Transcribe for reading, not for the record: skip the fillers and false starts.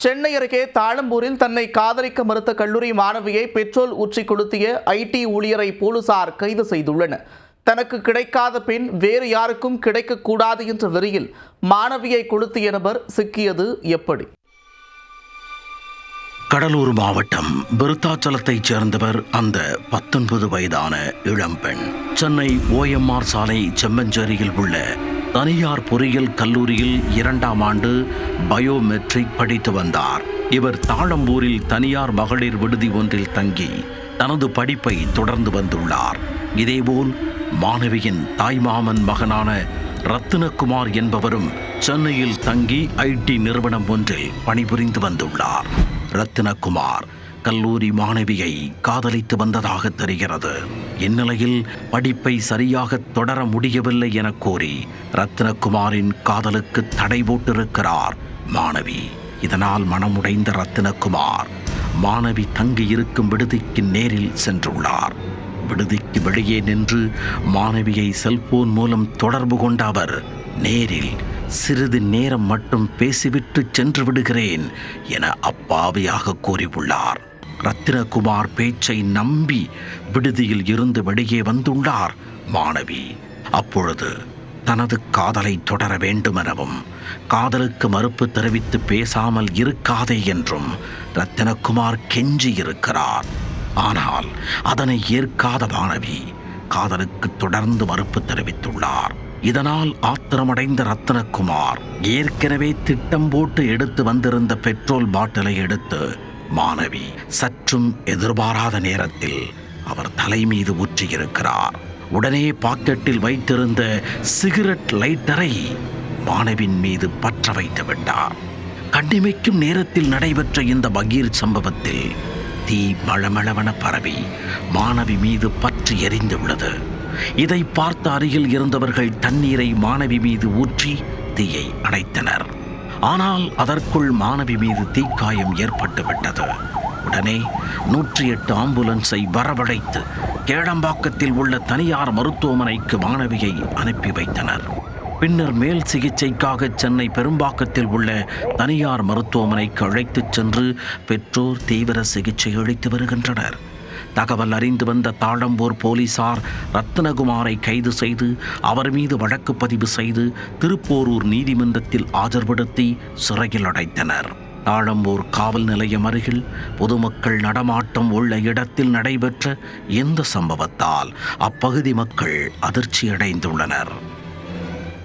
சென்னை அருகே தாழம்பூரில் தன்னை காதலிக்க மறுத்த கல்லூரி மாணவியை பெட்ரோல் ஊற்றி கொளுத்திய ஐடி ஊழியரை போலீசார் கைது செய்துள்ளனர். தனக்கு கிடைக்காத பெண் வேறு யாருக்கும் கிடைக்கக்கூடாது என்ற வெறியில் மாணவியை கொளுத்திய நபர் சிக்கியது எப்படி? கடலூர் மாவட்டம் விருத்தாச்சலத்தைச் சேர்ந்தவர் அந்த 19 வயதான இளம்பெண். சென்னை OMR சாலை செம்மஞ்சேரியில் உள்ள தனியார் பொறியியல் கல்லூரியில் 2ஆம் ஆண்டு பயோமெட்ரிக் படித்து வந்தார். இவர் தாழம்பூரில் தனியார் மகளிர் விடுதி ஒன்றில் தங்கி தனது படிப்பை தொடர்ந்து வந்துள்ளார். இதேபோல் மாணவியின் தாய்மாமன் மகனான ரத்தினகுமார் என்பவரும் சென்னையில் தங்கி ஐடி நிறுவனம் ஒன்றில் பணிபுரிந்து வந்துள்ளார். ரத்தினகுமார் கல்லூரி மாணவியை காதலித்து வந்ததாக தெரிகிறது. இந்நிலையில் படிப்பை சரியாக தொடர முடியவில்லை என கூறி ரத்தினகுமாரின் காதலுக்கு தடை போட்டிருக்கிறார் மாணவி. இதனால் மனமுடைந்த ரத்தினகுமார் மாணவி தங்கியிருக்கும் விடுதிக்கு நேரில் சென்றுள்ளார். விடுதிக்கு வெளியே நின்று மாணவியை செல்போன் மூலம் தொடர்பு கொண்ட அவர் நேரில் சிறிது நேரம் மட்டும் பேசிவிட்டு சென்று விடுகிறேன் என அப்பாவியாக கூறியுள்ளார். ரத்தினகுமார் பேச்சை நம்பி விடுதியில் இருந்து வெளியே வந்துள்ளார் மாணவி. அப்பொழுது தனது காதலை தொடர வேண்டுமெனவும் காதலுக்கு மறுப்பு தெரிவித்து பேசாமல் இருக்காதே என்றும் ரத்தினகுமார் கெஞ்சி இருக்கிறார். ஆனால் அதனை ஏற்காத மாணவி காதலுக்கு தொடர்ந்து மறுப்பு தெரிவித்துள்ளார். இதனால் ஆத்திரமடைந்த ரத்தினகுமார் ஏற்கனவே திட்டம் போட்டு எடுத்து வந்திருந்த பெட்ரோல் பாட்டிலை எடுத்து மாணவி சற்றும் எதிர்பாராத நேரத்தில் அவர் தலை மீது ஊற்றியிருக்கிறார். உடனே பாக்கெட்டில் வைத்திருந்த சிகரெட் லைட்டரை மாணவின் மீது பற்ற வைத்து விட்டார். கண்ணிமைக்கும் நேரத்தில் நடைபெற்ற இந்த பகீர் சம்பவத்தில் தீ மளமளவென பரவி மாணவி மீது பற்றி எரிந்துள்ளது. இதை பார்த்த அருகில் இருந்தவர்கள் தண்ணீரை மாணவி மீது ஊற்றி தீயை அணைத்தனர். ஆனால் அதற்குள் மாணவி மீது தீக்காயம் ஏற்பட்டுவிட்டது. உடனே 108 ஆம்புலன்ஸை வரவழைத்து கேளம்பாக்கத்தில் உள்ள தனியார் மருத்துவமனைக்கு மாணவியை அனுப்பி வைத்தனர். பின்னர் மேல் சிகிச்சைக்காக சென்னை பெரும்பாக்கத்தில் உள்ள தனியார் மருத்துவமனைக்கு அழைத்துச் சென்று பெற்றோர் தீவிர சிகிச்சை அளித்து வருகின்றனர். தகவல் அறிந்து வந்த தாழம்பூர் போலீசார் ரத்தினகுமாரை கைது செய்து அவர் மீது வழக்கு பதிவு செய்து திருப்போரூர் நீதிமன்றத்தில் ஆஜர்படுத்தி சிறையில் அடைத்தனர். தாழம்பூர் காவல் நிலையம் அருகில் பொதுமக்கள் நடமாட்டம் உள்ள இடத்தில் நடைபெற்ற இந்த சம்பவத்தால் அப்பகுதி மக்கள் அதிர்ச்சியடைந்துள்ளனர்.